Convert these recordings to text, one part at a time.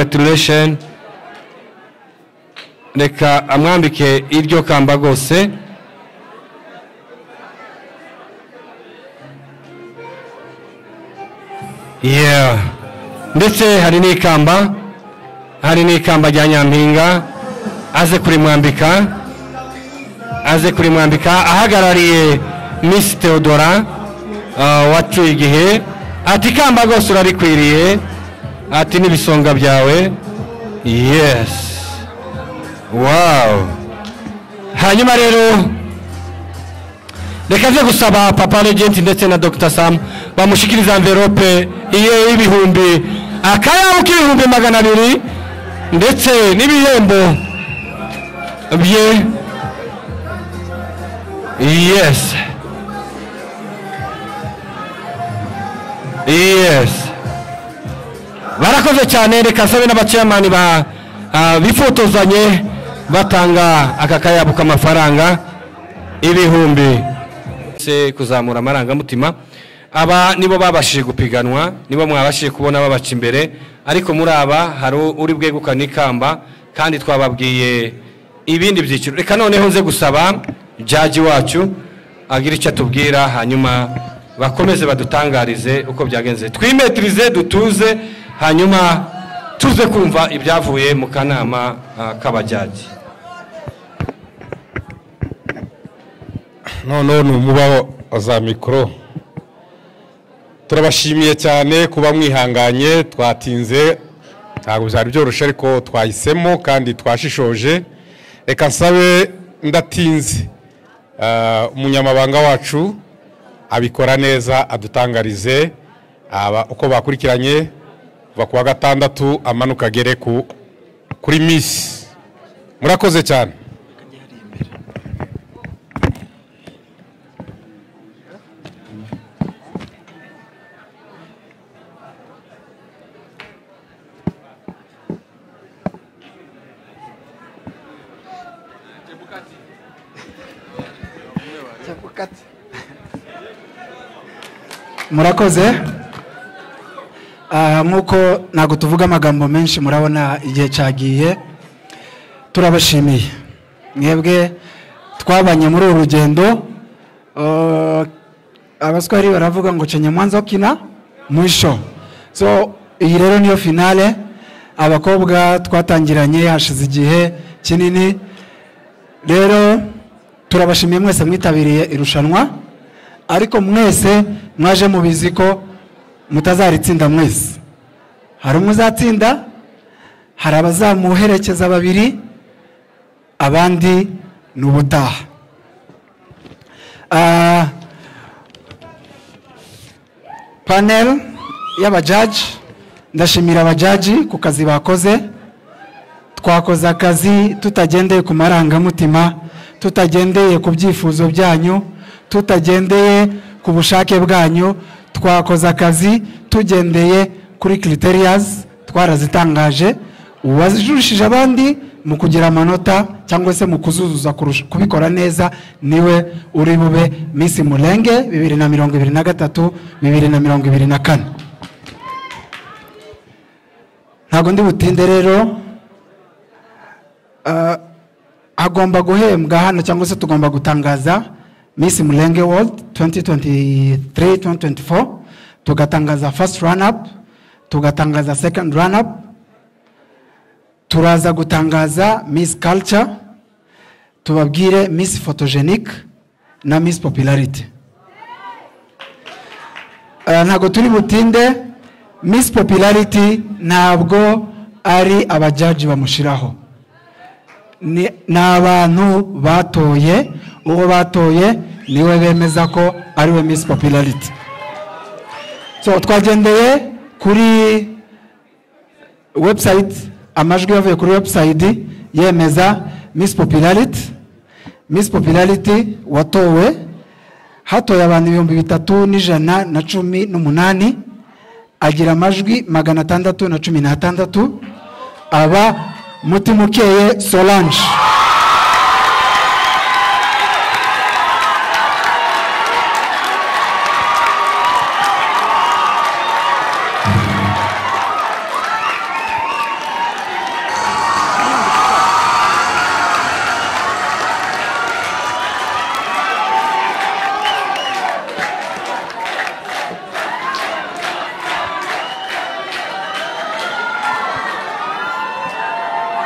congratulations reka amwambike iryo kamba gose yeah ndetse hari n'ikamba rya Nyampinga aze kuri mwambika ahagarariye Miss Theodora wacuye igihe ati kamba gose urarikwiriye ati n'ibisonga byawe yes wow hanyuma rero reka nze gusaba Papa Legend ndetse na Dr Sam bamushikiriza envelope iye ibihumbi akayabo k'ibihumbi 200 ndetse n'ibihembo bye yes barakoze cyane reka sabe n'abachairman ba bifotozanye batanga akakayabo k'amafaranga ibihumbi se kuzamura amarangamutima aba nibo babashije gupiganwa nibo mwabashije kubona babaca imbere ariko muri aba hari uri bwegukana ikamba kandi twababwiye ibindi byiciro reka noneho nze gusaba judge wacu agira icyo atubwira hanyuma bakomeze badutangarize uko byagenze twimetrize dutuze hanyuma tuze kumva ibyavuye mu kanama k'abajaji none umuba za mikoro turabashimiye cyane kuba mwihanganye twatinze ntabwo byari byoroshye ariko twahisemo kandi twashishoje reka nsabe ndatinze umunyamabanga wacu abikora neza adutangarize uko bakurikiranye kuva ku wa gatandatu amanuka agere kuri Miss murakoze cyane murakoze nkuko ntago tuvuga amagambo menshi murabona igihe cyagiye turabashimiye mwebwe twabanye muri uru rugendo abaswari baravuga ngo chenye mwanzo okina mwisho so iyi rero niyo finale abakobwa twatangiranye hashize igihe kinini rero turabashimiye mwese mwitabiriye irushanwa ariko mwese mwaje mubizi ko mutazaritsinda mwese hari umuzatsinda hari abazamuherekeza babiri abandi n'ubutaha panel y'abajaji ndashimira abajaji ku kazi bakoze twakoze akazi tutagendeye ku marangamutima tutagendeye ku byifuzo byanyu tutagendeye ku bushake bwanyu twakoze akazi tugendeye kuri criterias twarazitangaje uwazijushije abandi mu kugira amanota cyangwa se mu kuzuzuza kubikora neza niwe uri bube Miss Mulenge 2023 2024 ntago ndi butinde rero agomba guhembwa hano cyangwa se tugomba gutangaza Miss Mulenge World 2023-2024 tugatangaza first run up tugatangaza second run up turaza gutangaza Miss Culture tubabwire Miss Photogenic na Miss Popularity ntago turi butinde Miss Popularity ntabwo ari abajaji bamushiraho ni abantu batoye uwo batoye niwe bemeza ko ari we Miss Popularity so twagendeye kuri website amajwi yavuye kuri website yemeza Miss Popularity watowe hatoye abantu 3118 agira amajwi 616 aba Mutimukeye Solange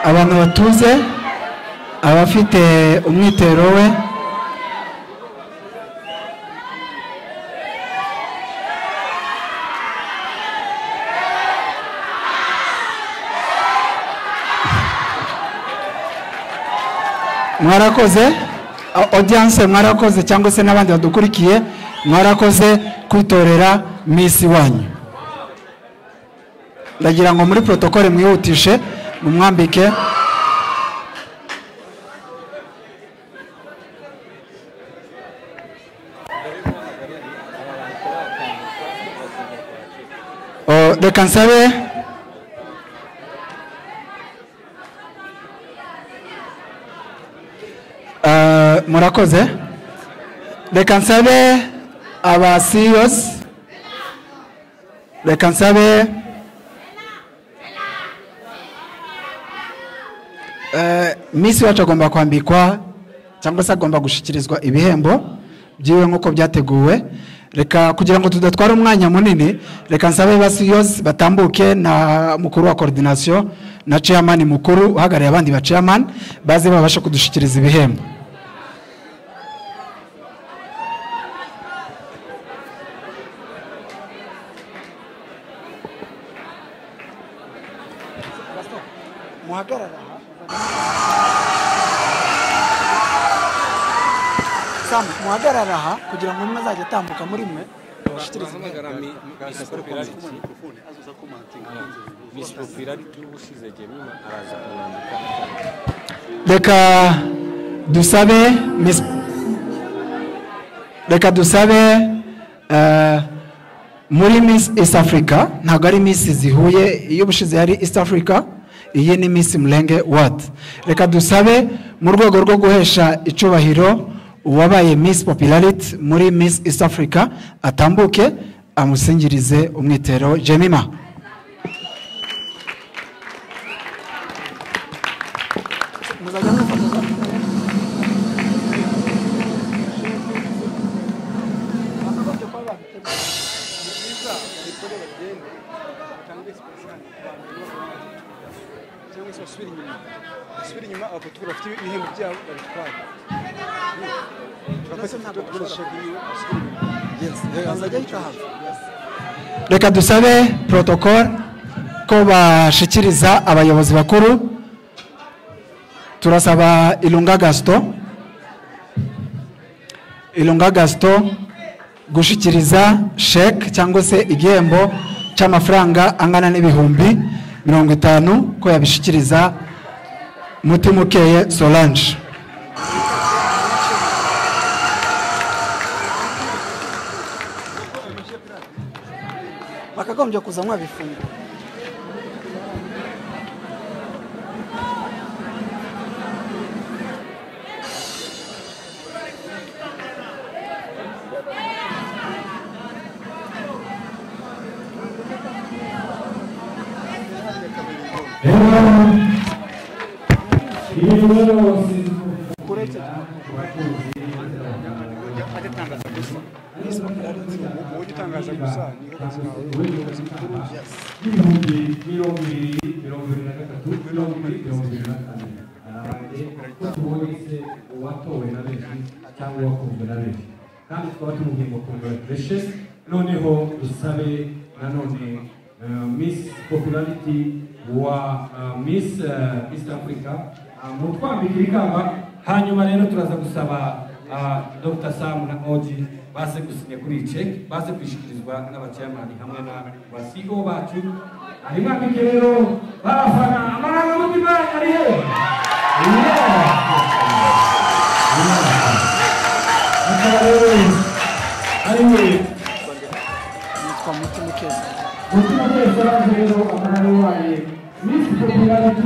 abantu batuze abafite umwitero we mwarakoze audience mwarakoze cyangwa se n'abandi badukurikiye mwarakoze kwitorera Miss wanyu ndagira ngo muri protocole mwihutishe mumwambike reka nsabe murakoze reka nsabe aba CEOs reka nsabe Miss wacu agomba kwambikwa cyangwa se agomba gushikirizwa ibihembo byiwe nk'uko byateguwe reka kugira ngo tudatwara umwanya munini reka nsabe ba CEOs batambuke na mukuru wa coordination na chairman mukuru uhagarariye abandi ba chairman baze babasha kudushikiriza ibihembo muhagarara Sam muhagarara aha kugira ngo umwe azajye atambuka muri mwe bashikirize reka dusabe muri Miss East Africa ntabwo ari Miss zihuye iyo bushize yari East Africa iyi ni Miss Mlenge World reka dusabe mu rwego rwo guhesha icubahiro uwabaye Miss Popularity muri Miss East Africa atambuke amusingirize umwitero Jemima reka dusabe protocole ko bashikiriza abayobozi bakuru turasaba Ilunga Gaston gushikiriza cheque cyangwa se igihembo cy'amafaranga angana n'ibihumbi 50 ko yabishikiriza Mutimukeye Solange bakagombye kuza mwabifunga kandi tukaba tumubwiye ngo congratulations noneho dusabe nanone Miss Popularity wa Miss East Africa mutwambikira ikamba hanyuma rero turaza gusaba Dr. Sam na Oji base gusinya kuri check base kwishikirizwa n'abachairman hamwe na ba CEO bacu ari mwambike rero barafana amaranga mutima ari he Anyway, nitwa Mutimukeye rero amahari waye Miss Popularity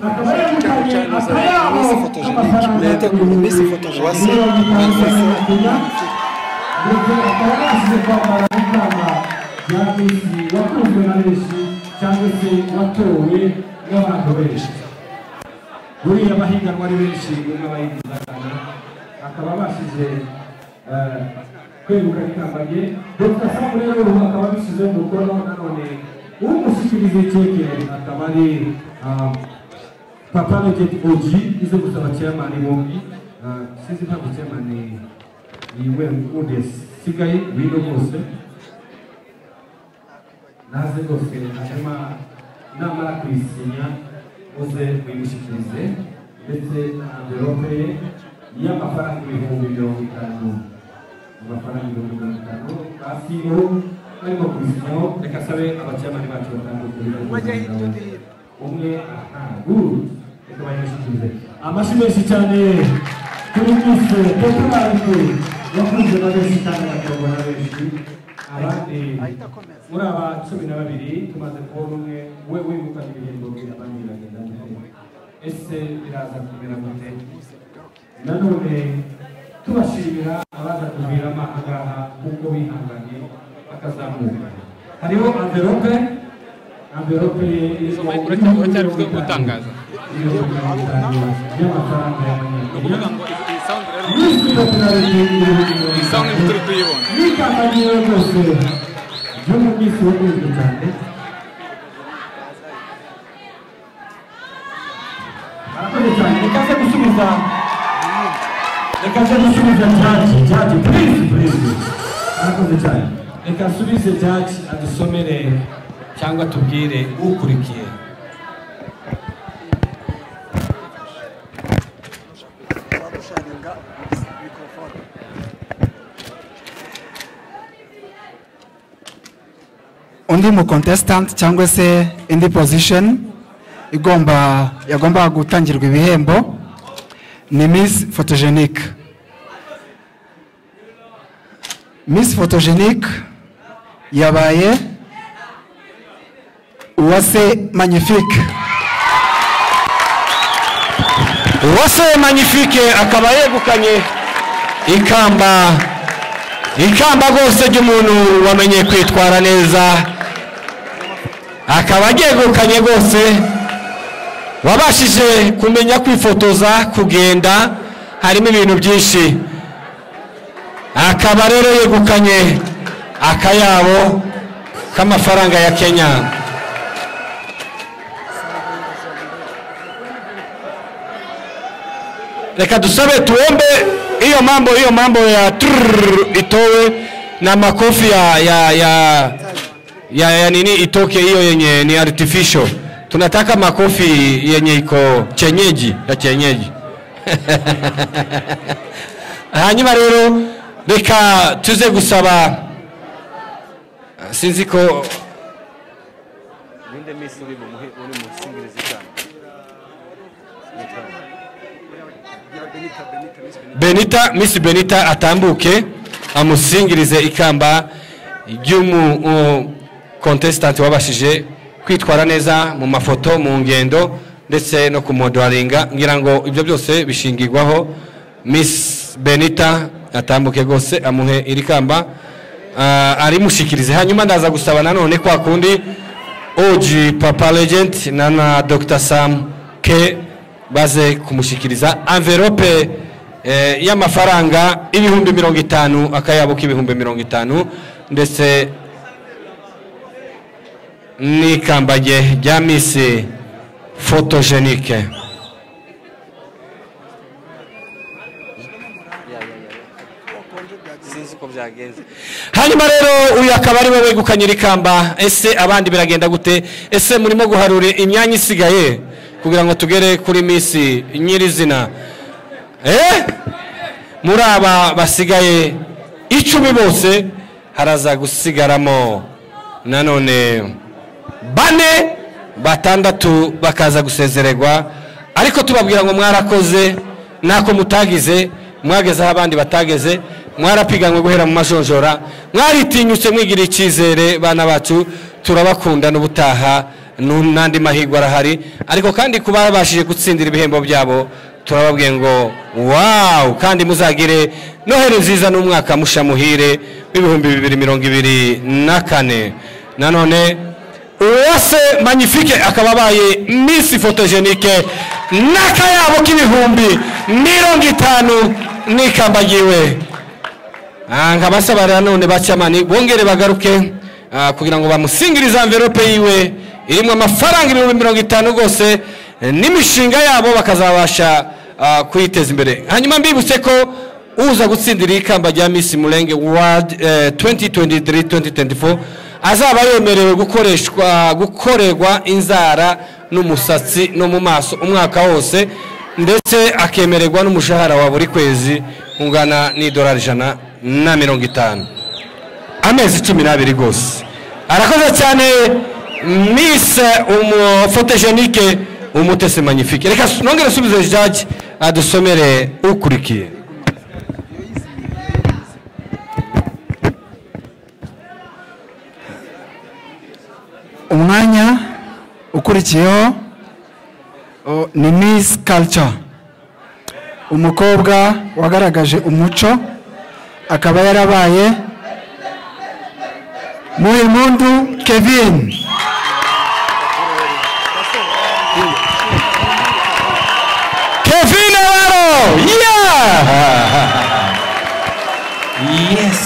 akaba yamukanye akayabo Miss Photogenique akaba yasize kwambara ikamba ya Miss wakunzwe na benshi cyangwa se watowe n'abantu benshi buriya abahiganwa ari benshi n'abayigiza akaba basize kwegukana ikamba rye Dr. Sam rero akaba bisize mu mukono nanone umushyikirize cheke akaba ari Papa Legend OG izo gusaba chairman bombi sinzi ntabwo chairman ni we ude sigaye wino bose naze gose hanyuma namara kwisinya uze wimushikirize ndetse na envelope y'amafaranga 50,000 amafaranga 50,000 asiho arimo kubisinyaho reka sabe abacyamani bacu batandukanye umwe good reka bayishikirize amashi menshi cyane kuri mwese popularity yakunze na benshi cyane bakabona na benshi abandi muri aba 12 tumaze kubona umwe we wegukanye ibihembo abandi bagenda ese biraza kumera gute nanone tubashimira abaza kubwira amahangaha kuko bihanganye bakazamuka hariho envelope uracyari gutangaza y'amafaranga ukuvuga ngo iyi sound rero iyi sound turi kuyibona n'ikampani yose yo mu minsi yo kwiga cyane arakoze cyane reka se gusubiza jaji please arakoze cyane reka asubize jaji adusomere cyangwa tubwire ukurikiye undi mu contestant cyangwa se indi position yagomba gutangirwa ibihembo ni Miss Photogenique. Miss Photogenique yabaye Uwase Magnifique. Uwase Magnifique akaba yegukanye ikamba rwose ry'umuntu wamenye kwitwara neza, akaba yegukanye rwose wabashije kumenya kwifotoza, kugenda, harimo ibintu byinshi, akaba rero yegukanye akayabo k'amafaranga ya Kenya. Reka dusabe tuombe hiyo mambo ya itowe na makofi ya nini itoke, hiyo yenye ni artificial. Tunataka makofi yenye iko chenyeji ya chenyeji. Hanyuma rero reka tuze gusaba sinzi ko Miss Benita atambuke amusingirize ikamba ry'umu contestant wabashije kwitwara neza mu mafoto, mu ngendo ndetse no kumodelinga. Ngira ngo ibyo byose bishingirwaho. Miss Benita atambuke gose amuhe iri kamba ari mushikirize. Hanyuma ndaza gusaba nanone kwa kundi OG Papa Legend na Dr. Sam K baze kumushikiriza envelope y'amafaranga 50,000, akayabo k'50,000 ndetse n'ikambaye rya Miss Photogenique. Hanyuma rero uyu akaba ari we wegukanye ikamba. Ese abandi biragenda gute? Ese murimo guharura imyanya isigaye kugira ngo tugere kuri Miss nyirizina? Muri aba basigaye 10 bose haraza gusigaramo nanone 6 bakaza gusezererwa, ariko tubabwira ngo mwarakoze nako mutagize, mwagezeho abandi batageze, mwarapiganywe guhera mu majonjora, mwaritinyutse mwigira icyizere. Bana bacu turabakunda n'ubutaha n'andi mahirwe arahari, ariko kandi kuba babashije gutsindira ibihembo byabo turababwiye ngo wow, kandi muzagire noheri nziza n'umwaka mushamuhire w'2024. nanone Uwase Magnifique akaba abaye Miss Photogenique n'akayabo k'50,000 n'ikambagiwe. Nkabasaba nanone bacyamani bongere bagaruke kugira ngo bamusingirize envelope yiwe irimo amafaranga 50,000 rwose n'imishinga yabo bakazabasha kuyiteza imbere. Hanyuma mbibutse ko uza gutsindira ikamba rya Miss Mulenge World 2023-2024 azaba yemerewe gukorerwa inzara n'umusatsi no mu maso umwaka wose, ndetse akemererwa n'umushahara wa buri kwezi ungana $150 amezi 12 rwose. Arakoze cyane Miss Photogenique Umutesi Magnifique. Reka nongere subize judge adusomere ukurikiye. Umwanya ukurikiyeho ni Miss Culture, umukobwa wagaragaje umuco akaba yarabaye Muhimpundu Kevin. Kevin Awaro, yeah, yes.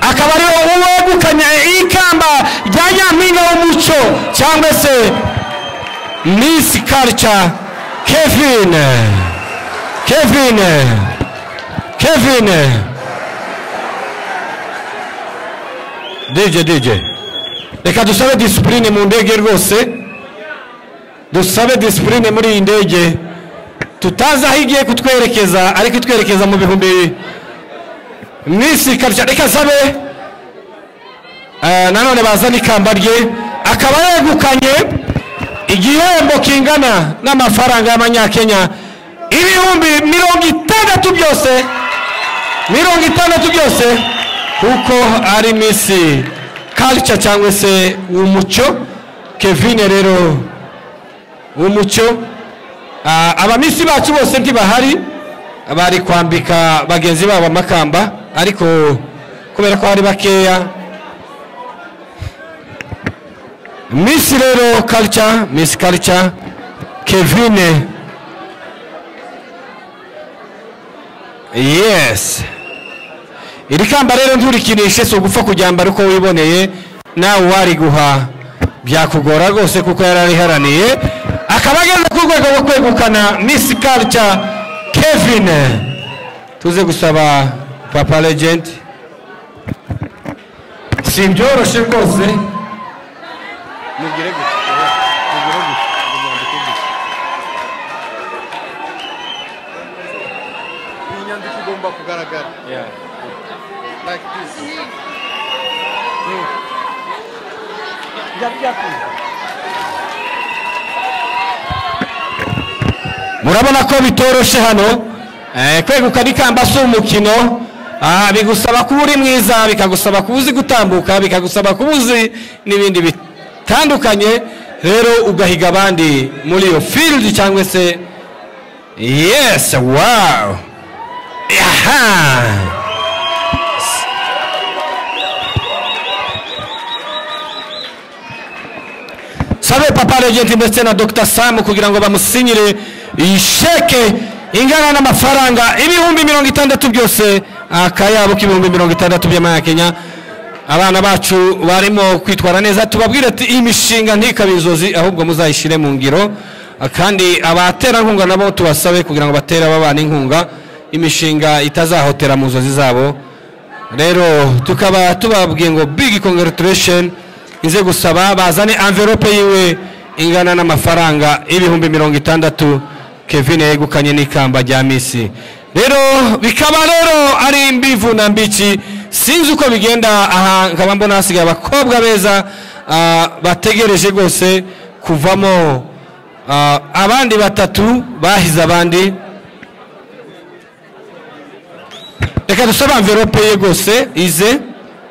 Akaba ariwe uwegukanye ikamba rya Nyampinga w'umuco cyangwa se Miss Culture Kevin. DJ reka dusabe discipline mu ndege rwose, dusabe discipline muri iyi ndege, tutaza aho igiye kutwerekeza ariko itwerekeza mu bihumbi. Miss Culture reka sabe nanone bazana ikamba rye, akaba yegukanye igihembo kingana n'amafaranga y'amanyakenya 60,000 byose, 60 byose, kuko ari Miss Culture cyangwa se umuco. Kevin rero umuco, abamisi bacu bose ntibahari, bari kwambika bagenzi babo amakamba, ariko kubera ko hari bakeya. Miss rero Culture, Miss Culture Kevin, yes. Iri kamba rero nturikinishe, so gupfa kujyambara uko wiboneye, nawe wari guha byakugora rwose kuko yarariharaniye akaba ageze ku rwego rwo kwegukana Miss Culture Kevin. Tuze gusaba Papa Legend, simbyoroshye rwose. Yeah. Like this. Murabona ko bitoroshe hano, kwegukana ikamba si umukino. Bigusaba kuba uri mwiza, bikagusaba kuba uzi gutambuka, bikagusaba kuba uzi n'ibindi bitandukanye, rero ugahiga abandi muri iyo field cyangwa se. Yes, wow, yaha. Sabe Papa Legend ndetse na Dr. Sam kugira ngo bamusinyire isheke ingana n'amafaranga 60,000 byose, akayabo k'ibihumbi 60 by'amanyakenya. Abana bacu barimo kwitwara neza, tubabwire ati iyi mishinga ntikabizozi ahubwo muzayishire mu ngiro, kandi abatera nkunga nabo tubasabe kugira ngo batera babana inkunga imishinga itazahotera mu nzozi zabo. Rero tukaba tubabwiye ngo big congratulation, ize gusaba bazane envelope yiwe ingana n'amafaranga 60,000 Kevin yegukanye n'ikamba rya Miss. Rero bikaba rero ari mbivu na mbici, sinzi uko bigenda. Aha nkaba mbona hasigaye abakobwa beza bategereje rwose kuvamo, abandi batatu bahize abandi. Reka dusaba envelope ye rwose ize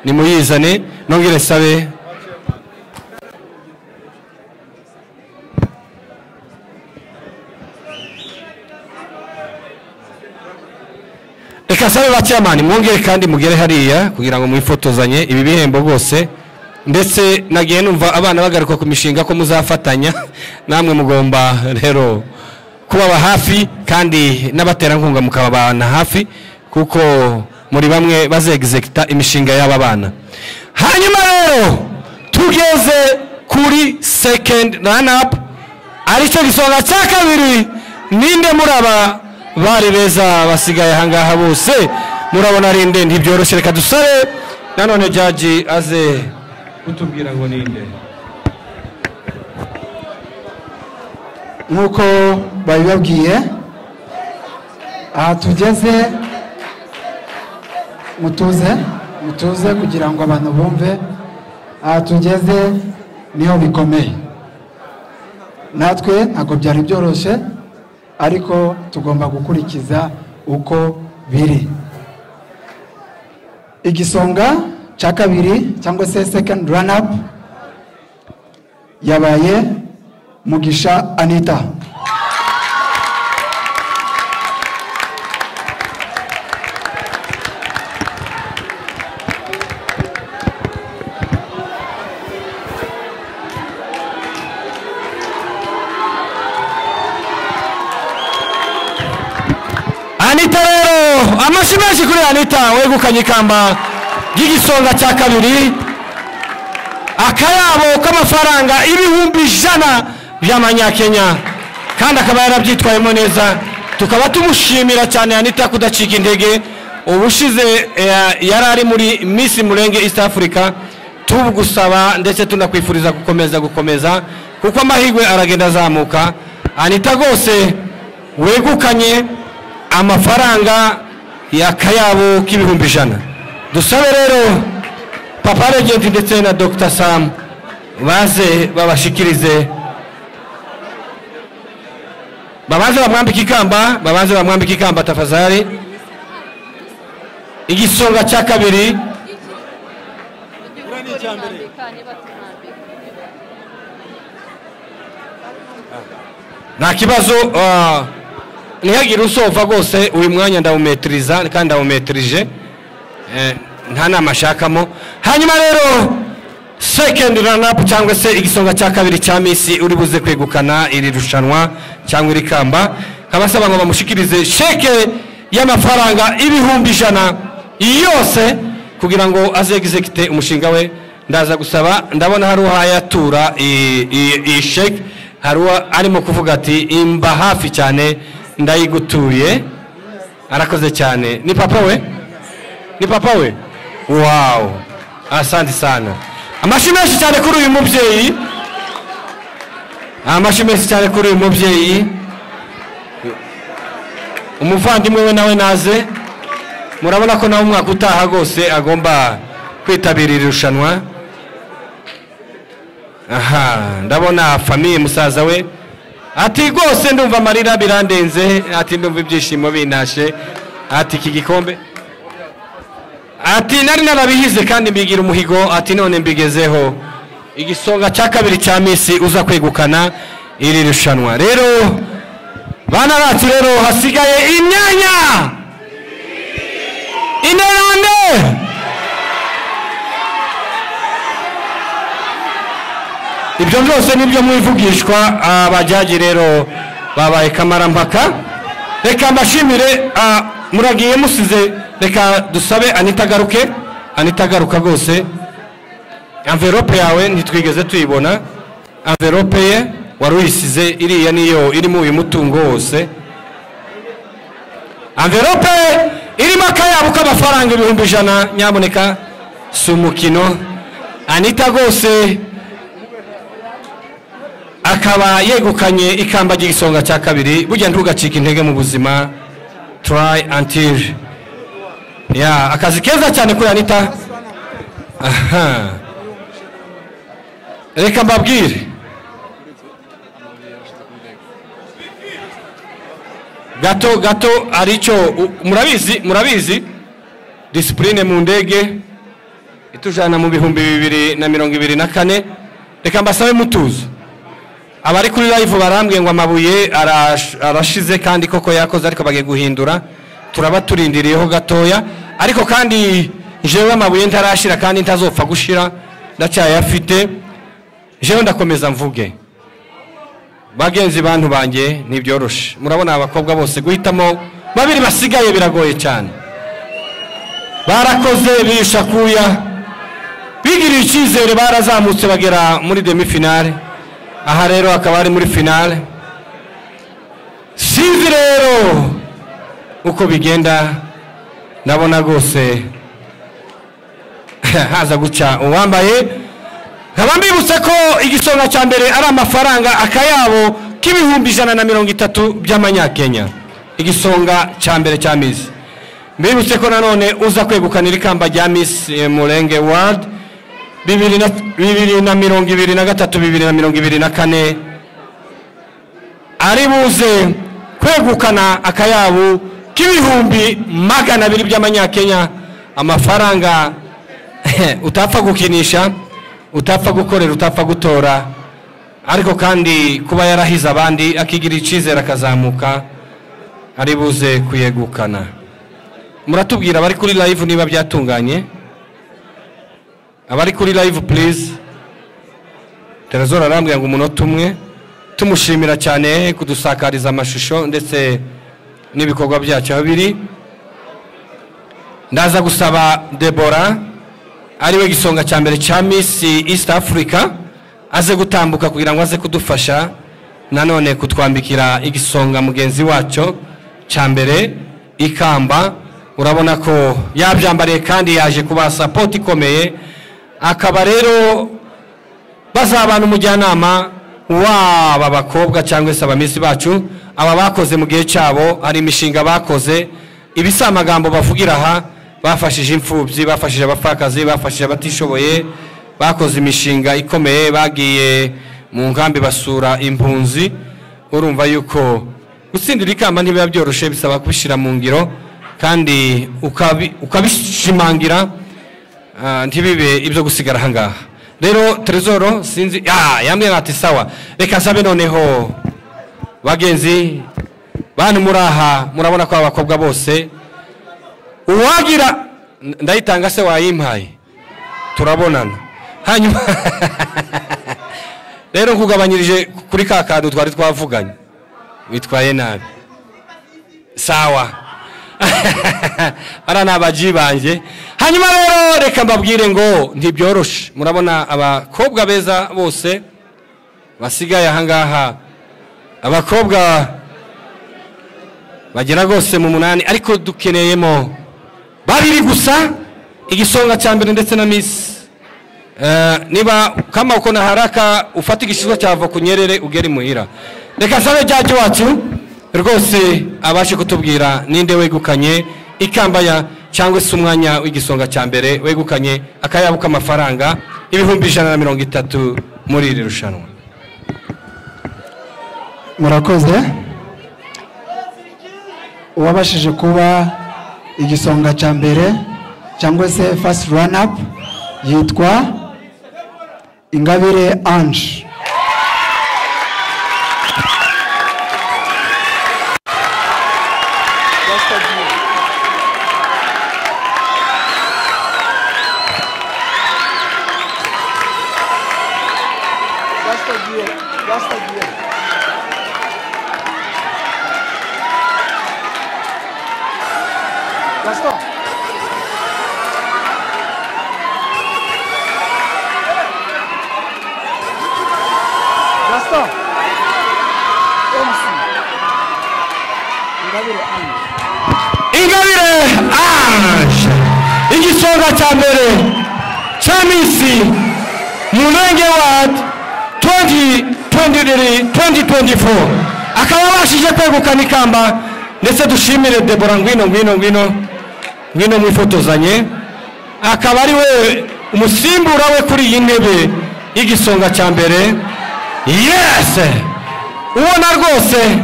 nimuyizane, nongere sabe. Reka sabe bacyamani mwongere kandi mugere hariya kugira ngo mwifotozanye ibi bihembo rwose, ndetse nagiye numva abana bagaruka ku mishinga ko muzafatanya. Namwe mugomba rero kubaba hafi kandi n'abatera nkunga mukababana hafi, kuko muri bamwe bazegizekita imishinga y'aba bana. Hanyuma rero tugeze kuri second run up aricyo gisonga cya kabiri. Ninde muraba bari beza basigaye ahangaha bose murabona rinde ntibyoroshye. Reka dusabe nanone jaji aze kutubwira ngo ninde. Nkuko babibabwiye aha tugeze, mutuze kugira ngo abantu bumve aha tugeze niho bikomeye. Natwe ntabwo byari byoroshye ariko tugomba gukurikiza uko biri. Igisonga cya kabiri cyangwa se second run up yabaye Mugisha Anita. Anita rero amashyi menshi kuri Anita wegukanye ikamba ry'igisonga cya kabiri, akayabo k'amafaranga ibihumbi 100 by'amanyakenya kandi akaba yarabyitwayemo neza. Tukaba tumushimira cyane Anita kudacika intege. Ubushize yari ari muri Miss Murenge East Africa, tubugusaba ndetse tunakwifuriza gukomeza kuko amahirwe aragenda azamuka. Anita gose wegukanye amafaranga y'akayabo k'ibihumbi 100. Dusabe rero Papa Legend ndetse na Dr. Sam baze babashikirize, babanze bamwambika ikamba tafadhali. Igisonga cya kabiri nta kibazo, ntihagire usova rwose. Uyu mwanya ndawumetiriza kandi ndawumetirije, nta namashakamo. Hanyuma rero second run up cyangwa se igisonga cya kabiri cya Miss uri buze kwegukana iri rushanwa cyangwa iri kamba, kabasaba ngo bamushikirize sheke y'amafaranga ibihumbi 100 yose kugira ngo azegizekite umushinga we. Ndaza gusaba, ndabona hari uhayatura iyi sheke, hari arimo kuvuga ati imba hafi cyane ndayigutuye. Arakoze cyane. Ni papa we? Wow, asante sana. Amashyi menshi cyane kuri uyu mubyeyi, amashyi menshi cyane kuri uyu mubyeyi. Umuvandimwe we nawe naze, murabona ko nawe umwaka utaha rwose agomba kwitabira irushanwa. Aha, ndabona famiye musaza we ati rwose ndumva amarira birandenze, ati ndumva ibyishimo binashe, ati iki gikombe ati nari narabihize kandi mbigira umuhigo, ati none mbigezeho. Igisonga cya kabiri cya Miss uza kwegukana iri rushanwa. Rero bana bacu rero hasigaye imyanya inerande. Ibyo byose nibyo mwivugishwa. Abajaji rero babaye kamarampaka. Reka mbashimire, muragiye musize. Reka dusabe Anita garuke. Anita garuka rwose. Envelope yawe ntitwigeze tuyibona. Envelope ye wari uyisize, iriya niyo irimo uyu mutungo wose. Envelope irimo akayabo k'amafaranga ibihumbi 100. Nyamuneka si umukino. Anita rwose akaba yegukanye ikamba ry'igisonga cya kabiri. Burya ntugacika intege mu buzima, try until akazi keza cyane kuri Anita. Aha, reka mbabwire gato aricyo murabizi discipline mu ndege itujana mu bihumbi 2024. Reka mbasabe mutuzo. Abari kuri live barambwiye ngo amabuye arashize kandi koko yakoze, ariko bagiye guhindura. Turaba turindiriyeho gatoya, ariko kandi jewe amabuye ntarashira kandi ntazopfa gushira, ndacyayafite. Jewe ndakomeza mvuge, bagenzi bantu banjye ntibyoroshe. Murabona abakobwa bose guhitamo babiri basigaye biragoye cyane. barakoze bishakuya bigiriye icyizere barazamutse bagera muri demi finale aha rero akaba ari muri finale sinzi rero uko bigenda ndabona rwose haza guca uwambaye nkaba mbibutse ko igisonga cya mbere ari amafaranga akayabo k'ibihumbi 130 by'amanyakenya igisonga cya mbere cya Miss mbibutse ko nanone uza kwegukanira ikamba rya Miss Mulenge World 2023-2024 ari buze kwegukana akayabu k'ibihumbi 200 by'amanyakenya amafaranga utapfa gukinisha utapfa gukorera utapfa gutora ariko kandi kuba yarahize abandi akigira icizere akazamuka ari buze kuyegukana muratubwira abari kuri live niba byatunganye abari kuri live please Terezora arambwira ngo umunota umwe tumushimira cyane kudusakariza amashusho ndetse n'ibikorwa byacu bibiri ndaza gusaba Deborah ariwe gisonga cya mbere cya Miss East Africa aze gutambuka kugira ngo aze kudufasha nanone kutwambikira igisonga mugenzi wacu cya mbere ikamba urabona ko yabyambariye kandi yaje kuba support ikomeye akaba rero bazabana umujyanama waba bakobwa cyangwa se abamisi bacu aba bakoze mu gihe cyabo hari imishinga bakoze ibisamagambo bavugira aha bafashije imfubyi bafashije abapfakazi bafashije abatishoboye bakoze imishinga ikomeye bagiye mu nkambi basura impunzi urumva yuko gutsindira ikamba ntibiba byoroshye bisaba kubishira mu ngiro kandi ukabishimangira ntibibe ibyo gusigara hangaha rero Trezoro sinzi yambwiye ati sawa reka sabe noneho bagenzi bantu muraha murabona ko abakobwa bose uwagira ndayitanga se wayimpaye turabonana hanyuma rero kugabanyirije kuri kakadu twari twavuganye witwaye nabi sawa ara nabaji banje hanyuma rero reka mbabwire ngo ntibyoroshe murabona abakobwa beza bose basigaye ahangaha abakobwa bagera gose mu 8 ariko dukeneyemo babiri gusa igisonga cya mbere ndetse na Miss niba kama uko na haraka ufata igishizwa cyava kunyerere ugeri muhira reka sabe jyaje wacu rwose abashe kutubwira ninde wegukanye ikambaya cyangwa se umwanya w'igisonga cya mbere wegukanye akayabuka amafaranga ibihumbi 130 muri iri rushanwa murakoze uwabashije kuba igisonga cya mbere cyangwa se first run up yitwa Ingabire Ange Ingabire Ange igisonga cya mbere cya Miss Mulenge World 2023-2024 akaba bashije kwegukana ikamba ndetse dushimire Deborah ngwino mwifotozanye akaba ari we umusimbura we kuri iyi ntebe y'igisonga cya mbere yes ubona rwose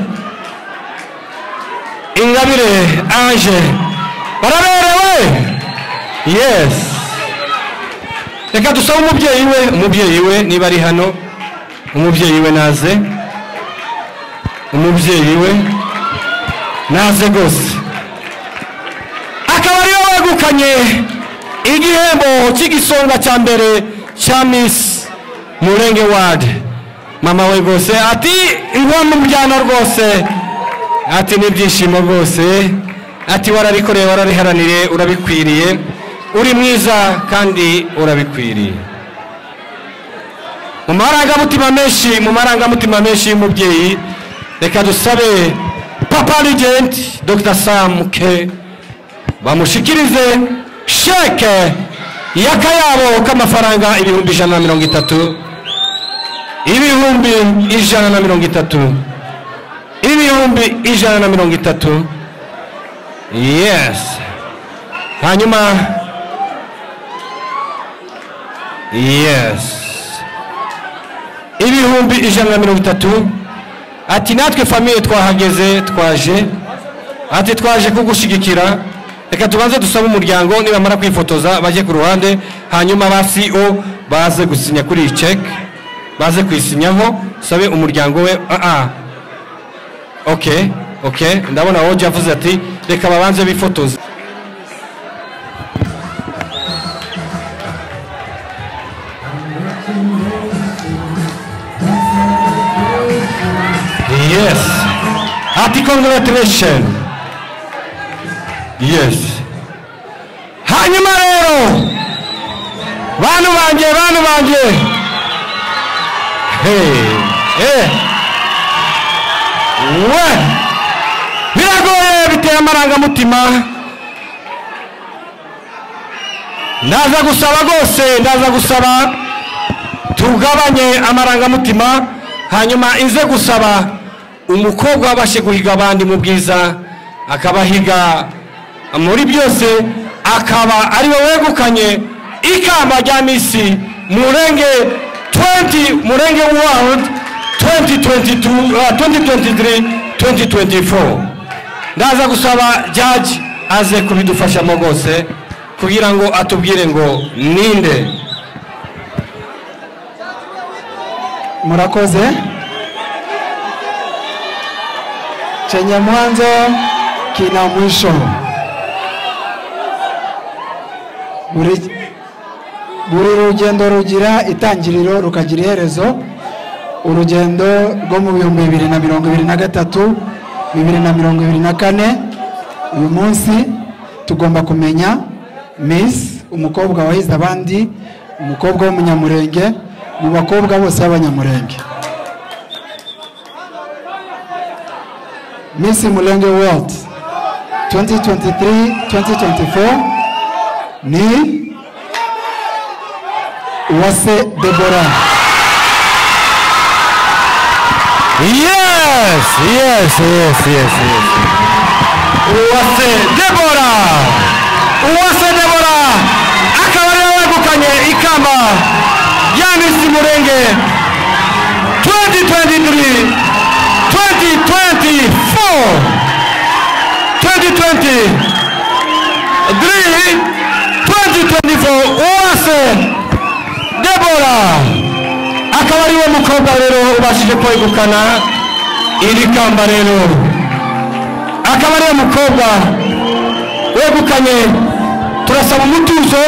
Ingabire Ange baraberewe yes reka dusaba umubyeyi we niba ari hano umubyeyi we naze rwose akaba ariyo wegukanye igihembo cy'igisonga cya mbere cya Miss Mulenge World mama we rwose ati inkono umujyana rwose ati n'ibyishimo rwose ati wararikoreye warariharanire urabikwiriye uri mwiza kandi urabikwiriye mu marangamutima menshi y'umubyeyi reka dusabe papa legend Dr. Sam K bamushikirize sheke y'akayabo k'amafaranga ibihumbi 130 ibihumbi 130 ibihumbi 130 yes hanyuma yes ibihumbi 130 ati natwe famille twahageze twaje ati twaje kugushigikira reka tubanze dusaba umuryango nibamara kwifotoza baje ku ruhande hanyuma ba CEO baze gusinya kuri iyi check baze kwisinyaho sabe umuryango we okay ndabona woje yavuze ati reka babanze bifotoza yes ati congratulations yes hanyuma rero bantu banje biragoye biteye amarangamutima ndaza gusaba tugabanye amarangamutima hanyuma ize gusaba umukobwa wabashe guhiga abandi mu bwiza akabahiga muri byose akaba ari we wegukanye ikamba rya Miss Murenge World 2023-2024 ndaza gusaba judge aze kubidufashamo rwose kugira ngo atubwire ngo ninde murakoze chenye mwanzo kina mwisho buri rugendo rugira itangiriro rukagira iherezo urugendo rwo mu 2023 2024 uyu munsi tugomba kumenya Miss umukobwa wahize abandi umukobwa w'umunyamurenge mu bakobwa bose b'abanyamurenge Miss Murenge World 2023-2024 ni Uwase Deborah. Yes. Uwase Deborah akaba ari wegukanye ikamba ya Miss Murenge 2024 Uwase Deborah akaba ari we mukobwa rero ubashije kwegukana iri kamba rero akaba ari we mukobwa wegukanye turasaba umutuzo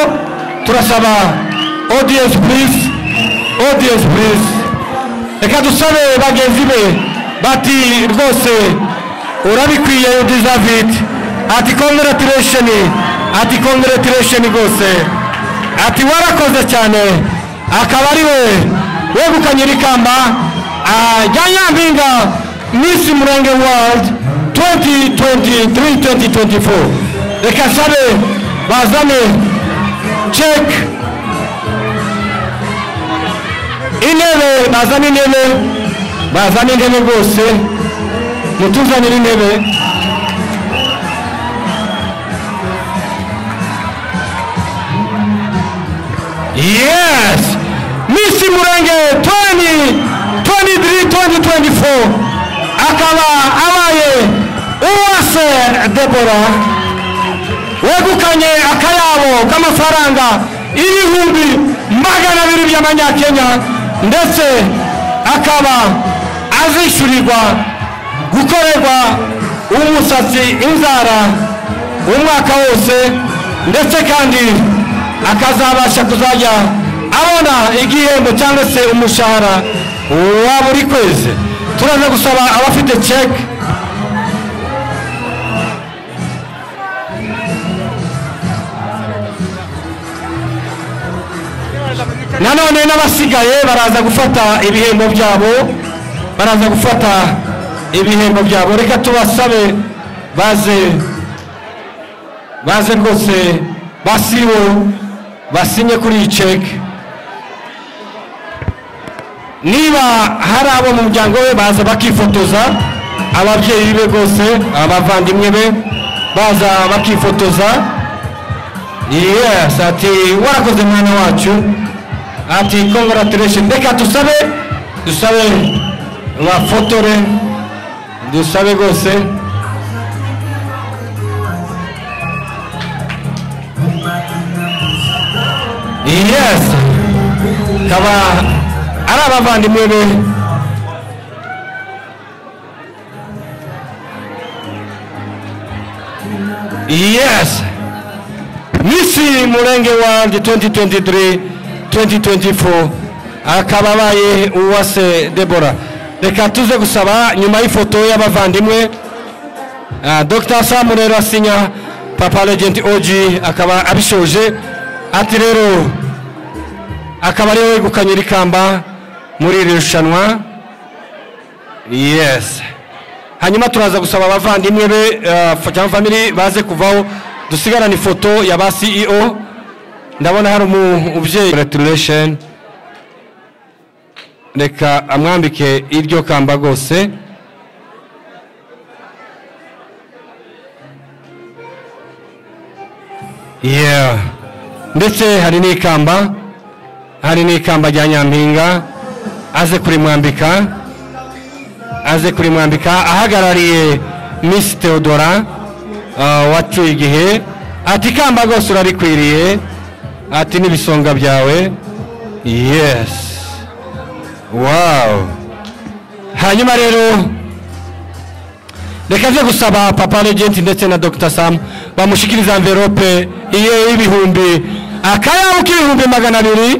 turasaba audience please reka dusabe bagenzi be bati rwose urabikwiye you deserve it ati congratulation rwose ati warakoze cyane akaba ari we wegukanye rikamba ya Nyampinga Miss Murenge World 2023-2024 reka sabe bazane check bazane intebe rwose mutuzanire intebe yes Miss Murenge 2023-2024 akaba abaye Uwase Deborah wegukanye akayabo k'amafaranga ibihumbi 200 by'amanyakenya ndetse akaba azishyurirwa gukorerwa umusatsi inzara umwaka wose ndetse kandi akazabasha kuzajya abona igihembo cyangwa se umushahara wa buri kwezi turaza gusaba abafite check nanone n'abasigaye baraza gufata ibihembo byabo reka tubasabe baze rwose basibo basinye kuri iyi ceke niba hari abo mu muryango we baza bakifotoza ababyeyi be rwose abavandimwe be baza bakifotoza yes ati warakoze mwana wacu ati congratulations reka dusabe bafotore dusabe rwose yes kaba ari abavandimwe be yes Miss Murenge World 2023-2024 akaba abaye Uwase Deborah reka tuze gusaba nyuma y'ifoto y'abavandimwe Dr. Sam rero asinya Papa Legend OG akaba abishoje ati rero akaba ariwe wegukanye ikamba muri iri rushanwa yes hanyuma turaza gusaba abavandimwe be cyangwa family baze kuvaho dusigarana ifoto ya ba CEO ndabona hari umubyeyi congratulation reka amwambike iryo kamba gose yeah ndetse hari n'ikamba rya Nyampinga aze kurimwambika ahagarariye Miss Theodora wacuye igihe ati kamba gose urarikwiriye ati n'ibisonga byawe yes wow hanyuma rero reka nze gusaba Papa Legend ndetse na Dr. Sam bamushikiriza envelope y'ibihumbi akayabo k'ibihumbi 200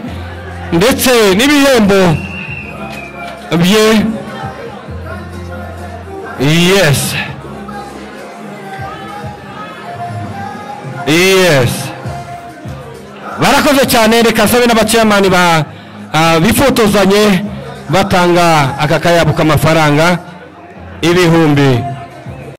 ndetse n'ibihembo bye yes barakoze cyane reka sabe n'abachairman bifotozanye batanga aka kayabo k'amafaranga ibihumbi